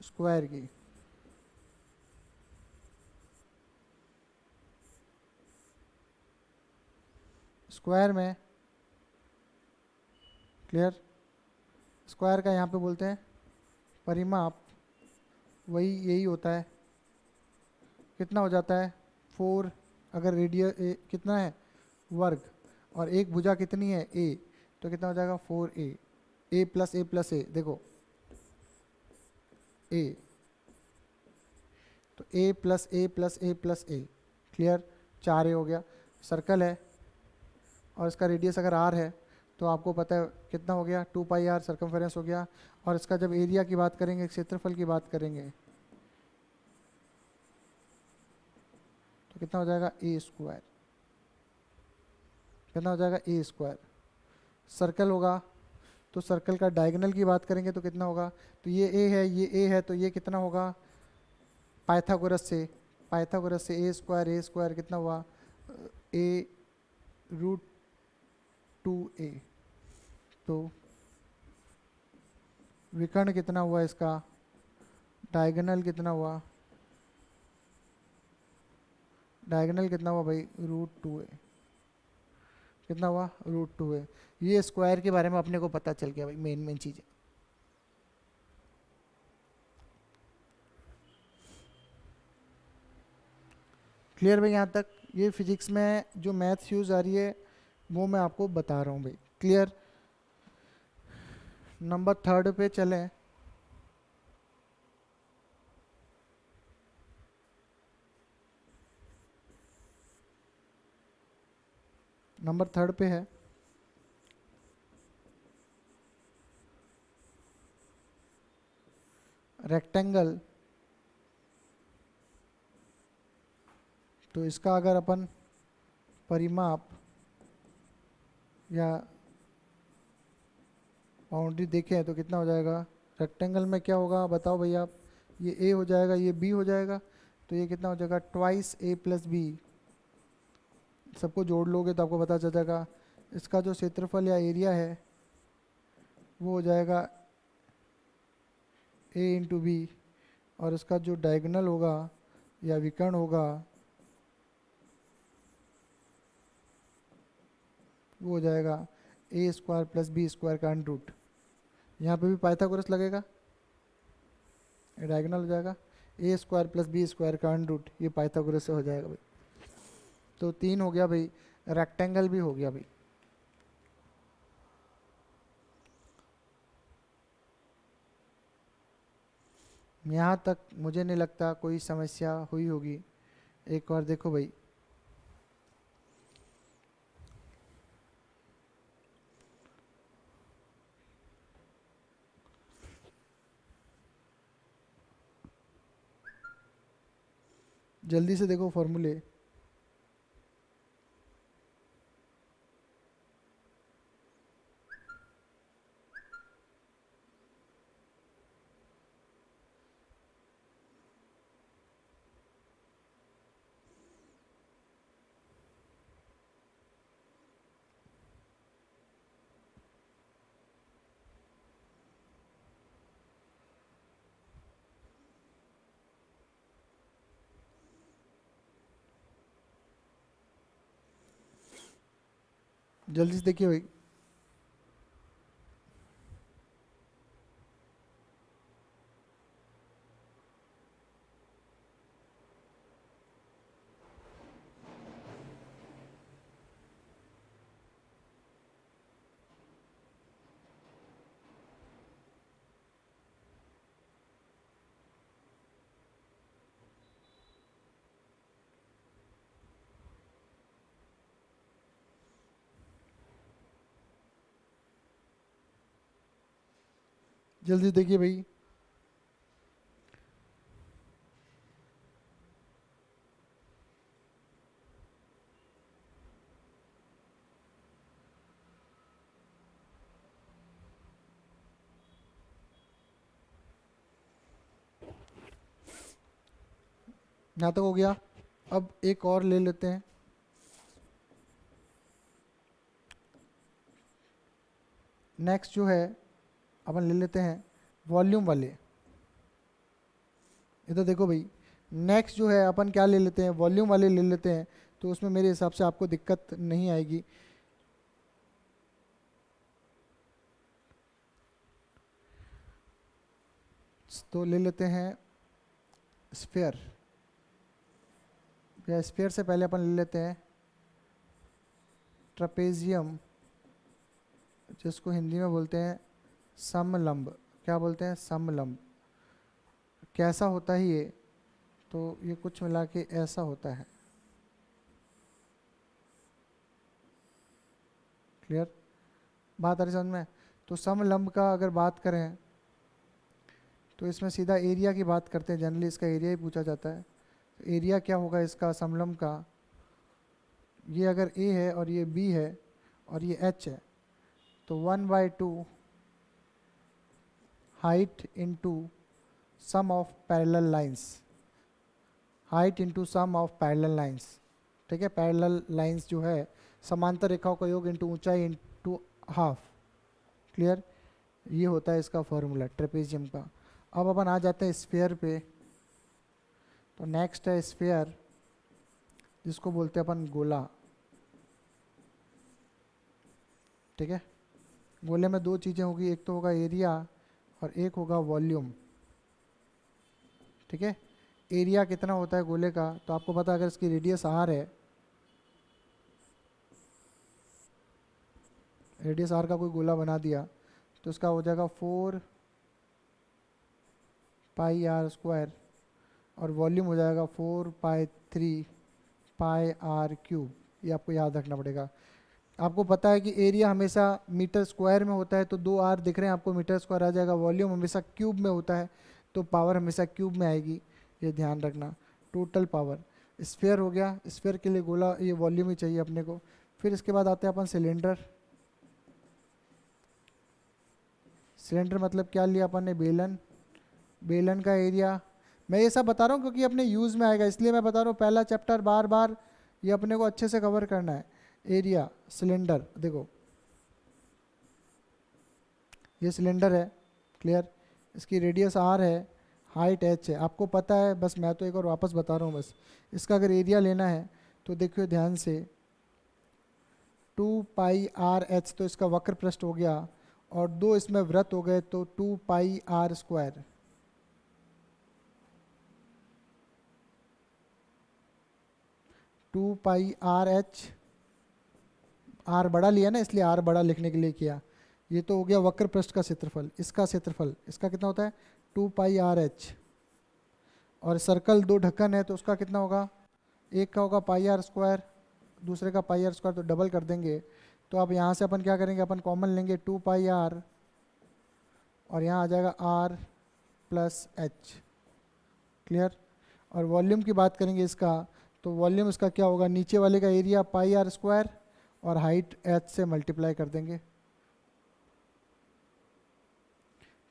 स्क्वायर की। स्क्वायर में, क्लियर, स्क्वायर का यहाँ पे बोलते हैं परिमाप, वही यही होता है। कितना हो जाता है? 4। अगर रेडियस कितना है? वर्ग, और एक भुजा कितनी है? a, तो कितना हो जाएगा? 4a, a plus a plus a, देखो a, तो a plus a plus a plus a, clear, 4a हो गया। सर्कल है और इसका रेडियस अगर r है तो आपको पता है कितना हो गया? 2πr सर्कमफेरेंस हो गया। और इसका जब एरिया की बात करेंगे, क्षेत्रफल की बात करेंगे, तो कितना हो जाएगा? a²। कितना हो जाएगा? a²। सर्कल होगा तो सर्कल का डायगोनल की बात करेंगे तो कितना होगा? तो ये a है, ये a है, तो ये कितना होगा? पाइथागोरस से, पाइथागोरस से a² कितना हुआ? a√2a। तो विकर्ण कितना हुआ इसका? डायगोनल कितना हुआ? डायगोनल कितना हुआ भाई? √2a। कितना हुआ? √2a। ये स्क्वायर के बारे में अपने को पता चल गया भाई, मेन मेन चीज़ें। क्लियर भाई? यहाँ तक ये फिजिक्स में जो मैथ्स यूज़ आ रही है वो मैं आपको बता रहा हूँ भाई, क्लियर। नंबर 3 पे चलें। नंबर 3 पे है रेक्टेंगल। तो इसका अगर अपन परिमाप या बाउंड्री देखें तो कितना हो जाएगा? रेक्टेंगल में क्या होगा बताओ भैया आप, ये ए हो जाएगा, ये बी हो जाएगा, तो ये कितना हो जाएगा ट्वाइस ए प्लस बी। सबको जोड़ लोगे तो आपको पता चल जाएगा इसका जो क्षेत्रफल या एरिया है वो हो जाएगा ए इंटू बी, और इसका जो डायगोनल होगा या विकर्ण होगा वो हो जाएगा ए स्क्वायर प्लस बी स्क्वायर का अंडर रूट। यहाँ पे भी पाइथागोरस लगेगा, डायगोनल हो जाएगा ए स्क्वायर प्लस बी स्क्वायर का अंडर रूट, ये पाइथागोरस से हो जाएगा भाई। तो 3 हो गया भाई, रेक्टेंगल भी हो गया भाई। यहाँ तक मुझे नहीं लगता कोई समस्या हुई होगी। एक और देखो भाई, जल्दी से देखो फॉर्मूले। जल्दी से देखिए भाई। जल्दी से देखिए भाई। यहाँ तक हो गया। अब एक और ले लेते हैं। नेक्स्ट जो है अपन ले लेते हैं वॉल्यूम वाले। इधर देखो भाई, नेक्स्ट जो है अपन क्या ले लेते हैं, वॉल्यूम वाले ले लेते हैं। तो उसमें मेरे हिसाब से आपको दिक्कत नहीं आएगी। तो ले लेते हैं स्फीयर। या स्फीयर से पहले अपन ले लेते हैं ट्रपेजियम, जिसको हिंदी में बोलते हैं समलंब। क्या बोलते हैं? समलंब। कैसा होता है ये? तो ये कुछ मिला के ऐसा होता है। क्लियर? बात आ रही समझ में? तो समलंब का अगर बात करें तो इसमें सीधा एरिया की बात करते हैं। जनरली इसका एरिया ही पूछा जाता है। एरिया क्या होगा इसका समलंब का? ये अगर ए है और ये बी है और ये एच है, तो 1/2 height into sum of parallel lines. Height into sum of parallel lines. ठीक है, पैरेलल लाइंस जो है समांतर रेखाओं का योग इंटू ऊंचाई इंटू हाफ। क्लियर? ये होता है इसका फॉर्मूला ट्रेपेजियम का। अब अपन आ जाते हैं स्फीयर पे। तो नेक्स्ट है स्फीयर, जिसको बोलते हैं अपन गोला। ठीक है, गोले में दो चीज़ें होगी, एक तो होगा एरिया और एक होगा वॉल्यूम। ठीक है, एरिया कितना होता है गोले का? तो आपको पता है अगर इसकी रेडियस आर है, रेडियस आर का कोई गोला बना दिया तो इसका हो जाएगा 4πr², और वॉल्यूम हो जाएगा 4π3πr³। ये आपको याद रखना पड़ेगा। आपको पता है कि एरिया हमेशा मीटर स्क्वायर में होता है, तो 2r दिख रहे हैं आपको, मीटर स्क्वायर आ जाएगा। वॉल्यूम हमेशा क्यूब में होता है, तो पावर हमेशा क्यूब में आएगी, ये ध्यान रखना। Total power. स्फीयर हो गया, स्फीयर के लिए गोला ये वॉल्यूम ही चाहिए अपने को। फिर इसके बाद आते हैं अपन सिलेंडर। सिलेंडर मतलब क्या लिया अपन ने, बेलन, बेलन का एरिया। मैं ये सब बता रहा हूँ क्योंकि अपने यूज़ में आएगा, इसलिए मैं बता रहा हूँ पहला चैप्टर बार बार ये अपने को अच्छे से कवर करना है। एरिया सिलेंडर, देखो ये सिलेंडर है, क्लियर, इसकी रेडियस आर है, हाइट एच है, आपको पता है, बस मैं तो एक और वापस बता रहा हूँ बस। इसका अगर एरिया लेना है तो देखिए ध्यान से, 2πr/h तो इसका वक्र पृष्ठ हो गया, और दो इसमें वृत्त हो गए तो 2πr²। Two pi R H, R बड़ा लिया ना इसलिए आर बड़ा लिखने के लिए किया। ये तो हो गया वक्र पृष्ठ का क्षेत्रफल, इसका क्षेत्रफल इसका कितना होता है 2πr/h। और सर्कल दो ढक्कन है तो उसका कितना होगा, एक का होगा πr², दूसरे का πr², तो डबल कर देंगे। तो अब यहाँ से अपन क्या करेंगे, अपन कॉमन लेंगे 2πr, और यहाँ आ जाएगा r+h, क्लियर। और वॉल्यूम की बात करेंगे इसका, तो वॉल्यूम इसका क्या होगा, नीचे वाले का एरिया πr² और हाइट h से मल्टीप्लाई कर देंगे,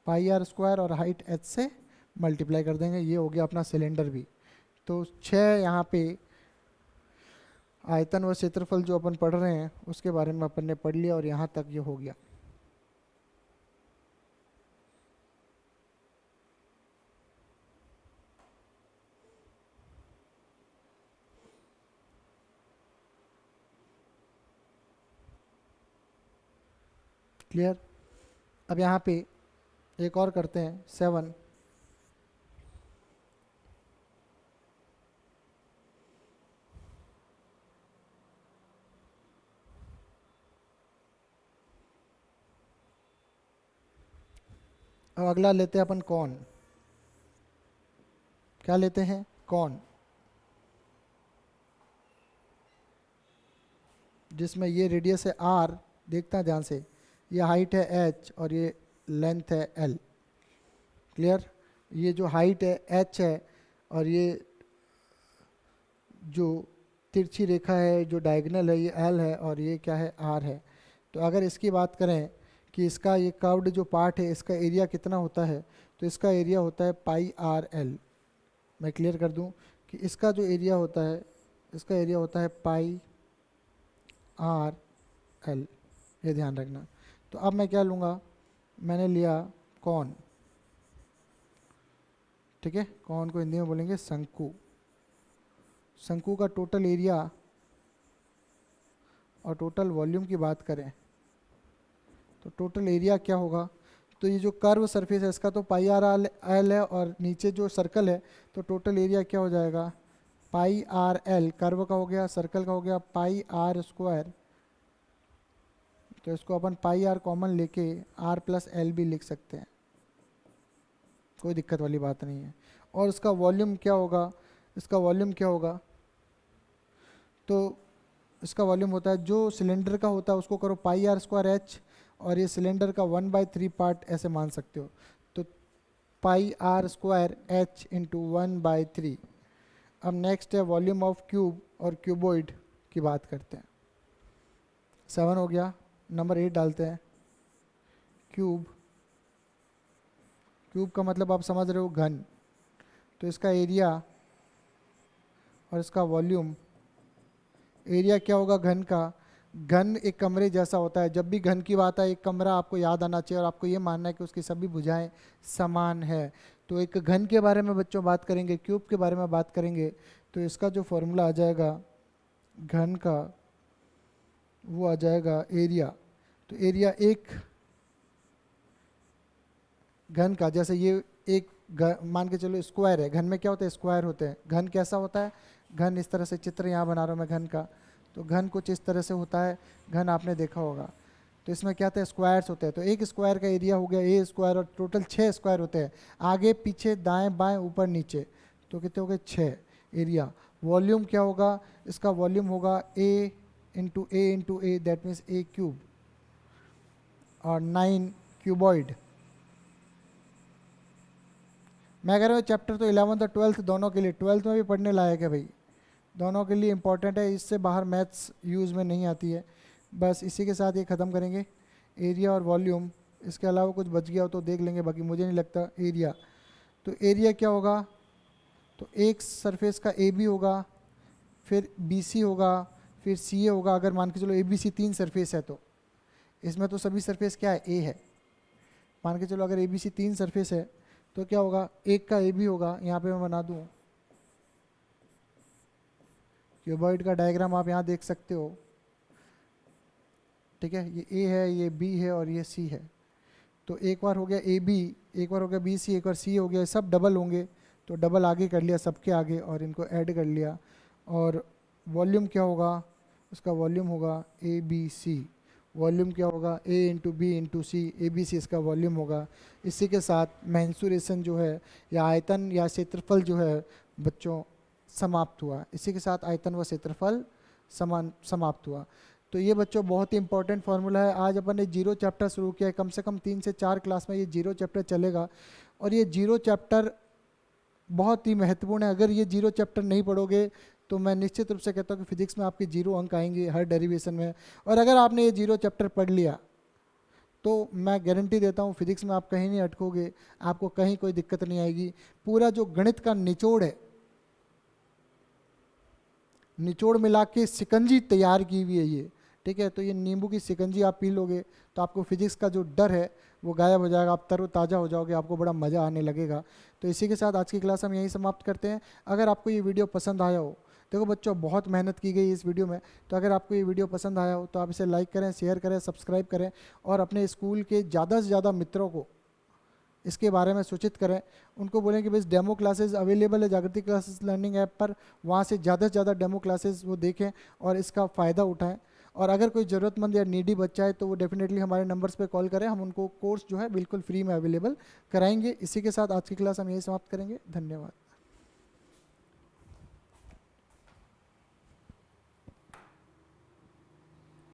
πr² और हाइट h से मल्टीप्लाई कर देंगे। ये हो गया अपना सिलेंडर भी। तो 6 यहाँ पे आयतन व क्षेत्रफल जो अपन पढ़ रहे हैं उसके बारे में अपन ने पढ़ लिया, और यहाँ तक ये हो गया। क्लियर। अब यहाँ पे एक और करते हैं 7। अब अगला लेते हैं अपन कौन, क्या लेते हैं, कौन, जिसमें ये रेडियस है r, देखता है ध्यान से, ये हाइट है h और ये लेंथ है l, क्लियर। ये जो हाइट है h है, और ये जो तिरछी रेखा है जो डायगोनल है ये l है, और ये क्या है r है। तो अगर इसकी बात करें कि इसका ये कर्व्ड जो पार्ट है इसका एरिया कितना होता है, तो इसका एरिया होता है πrl। मैं क्लियर कर दूं कि इसका जो एरिया होता है, इसका एरिया होता है πrl, ये ध्यान रखना। तो अब मैं क्या लूँगा, मैंने लिया कौन, ठीक है, कौन को हिंदी में बोलेंगे शंकु। शंकु का टोटल एरिया और टोटल वॉल्यूम की बात करें तो टोटल एरिया क्या होगा, तो ये जो कर्व सरफेस है इसका तो πrl है, और नीचे जो सर्कल है तो टोटल एरिया क्या हो जाएगा πrl, कर्व का हो गया, सर्कल का हो गया πr²। तो इसको अपन πr कॉमन लेके r+l भी लिख सकते हैं, कोई दिक्कत वाली बात नहीं है। और इसका वॉल्यूम क्या होगा, इसका वॉल्यूम क्या होगा, तो इसका वॉल्यूम होता है जो सिलेंडर का होता है उसको करो πr²h, और ये सिलेंडर का 1/3 पार्ट ऐसे मान सकते हो, तो πr²h इंटू 1/3। अब नेक्स्ट है वॉल्यूम ऑफ क्यूब और क्यूबॉइड की बात करते हैं। 7 हो गया, नंबर 8 डालते हैं। क्यूब, क्यूब का मतलब आप समझ रहे हो घन, तो इसका एरिया और इसका वॉल्यूम, एरिया क्या होगा घन का, घन एक कमरे जैसा होता है। जब भी घन की बात है एक कमरा आपको याद आना चाहिए, और आपको ये मानना है कि उसकी सभी भुजाएं समान है। तो एक घन के बारे में बच्चों बात करेंगे, क्यूब के बारे में बात करेंगे, तो इसका जो फॉर्मूला आ जाएगा घन का वो आ जाएगा एरिया। तो एरिया एक घन का, जैसे ये एक मान के चलो स्क्वायर है, घन में क्या होता है स्क्वायर होते हैं। घन कैसा होता है, घन इस तरह से चित्र यहाँ बना रहा हूँ मैं घन का, तो घन कुछ इस तरह से होता है, घन आपने देखा होगा। तो इसमें क्या होता है स्क्वायर्स होते हैं, तो एक स्क्वायर का एरिया हो गया ए स्क्वायर, और टोटल 6 स्क्वायर होते हैं, आगे पीछे दाएं बाएं ऊपर नीचे, तो कितने हो गए 6 एरिया। वॉल्यूम क्या होगा, इसका वॉल्यूम होगा A into A that means A cube, और 9 क्यूबॉइड। मैं कह रहा हूँ चैप्टर तो 11th और 12th दोनों के लिए, 12th में भी पढ़ने लायक है भाई, दोनों के लिए इंपॉर्टेंट है, इससे बाहर मैथ्स यूज़ में नहीं आती है। बस इसी के साथ ये ख़त्म करेंगे, एरिया और वॉल्यूम इसके अलावा कुछ बच गया हो तो देख लेंगे, बाकी मुझे नहीं लगता। एरिया, तो एरिया क्या होगा, तो एक सरफेस का ए बी होगा, फिर बी सी होगा, फिर सी ए होगा। अगर मान के चलो ए बी सी 3 सरफेस है तो इसमें तो सभी सरफेस क्या है, ए है। मान के चलो अगर ए बी सी 3 सरफेस है तो क्या होगा, एक का ए बी होगा। यहाँ पे मैं बना दूँ क्यूबॉइड का डायग्राम, आप यहाँ देख सकते हो, ठीक है। ये ए है, ये बी है और ये सी है। तो एक बार हो गया ए बी, एक बार हो गया बी सी, एक बार सी हो गया, सब डबल होंगे तो डबल आगे कर लिया सबके आगे और इनको ऐड कर लिया। और वॉल्यूम क्या होगा, उसका वॉल्यूम होगा ए बी सी। वॉल्यूम क्या होगा, A into B into C, A B C इसका वॉल्यूम होगा। इसी के साथ मेंसुरेशन जो है या आयतन या क्षेत्रफल जो है बच्चों समाप्त हुआ। इसी के साथ आयतन व क्षेत्रफल समाप्त हुआ। तो ये बच्चों बहुत ही इंपॉर्टेंट फार्मूला है। आज अपन ने जीरो चैप्टर शुरू किया है, कम से कम 3 से 4 क्लास में ये जीरो चैप्टर चलेगा। और ये जीरो चैप्टर बहुत ही महत्वपूर्ण है। अगर ये जीरो चैप्टर नहीं पढ़ोगे तो मैं निश्चित रूप से कहता हूँ कि फिजिक्स में आपके जीरो अंक आएंगे हर डेरिवेशन में। और अगर आपने ये जीरो चैप्टर पढ़ लिया तो मैं गारंटी देता हूँ फिजिक्स में आप कहीं नहीं अटकोगे, आपको कहीं कोई दिक्कत नहीं आएगी। पूरा जो गणित का निचोड़ है, निचोड़ मिला के शिकंजी तैयार की हुई है ये, ठीक है। तो ये नींबू की शिकंजी आप पी लोगे तो आपको फिजिक्स का जो डर है वो गायब हो जाएगा, आप तरोताज़ा हो जाओगे, आपको बड़ा मज़ा आने लगेगा। तो इसी के साथ आज की क्लास हम यहीं समाप्त करते हैं। अगर आपको ये वीडियो पसंद आया हो, देखो बच्चों बहुत मेहनत की गई इस वीडियो में, तो अगर आपको ये वीडियो पसंद आया हो तो आप इसे लाइक करें, शेयर करें, सब्सक्राइब करें और अपने स्कूल के ज़्यादा से ज़्यादा मित्रों को इसके बारे में सूचित करें। उनको बोलें कि भाई डेमो क्लासेस अवेलेबल है जागृति क्लासेस लर्निंग ऐप पर, वहाँ से ज़्यादा से ज़्यादा डेमो क्लासेस वो देखें और इसका फ़ायदा उठाएं। और अगर कोई ज़रूरतमंद या नीडी बच्चा है तो वो डेफिनेटली हमारे नंबर्स पे कॉल करें, हम उनको कोर्स जो है बिल्कुल फ्री में अवेलेबल कराएंगे। इसी के साथ आज की क्लास हम यही समाप्त करेंगे। धन्यवाद।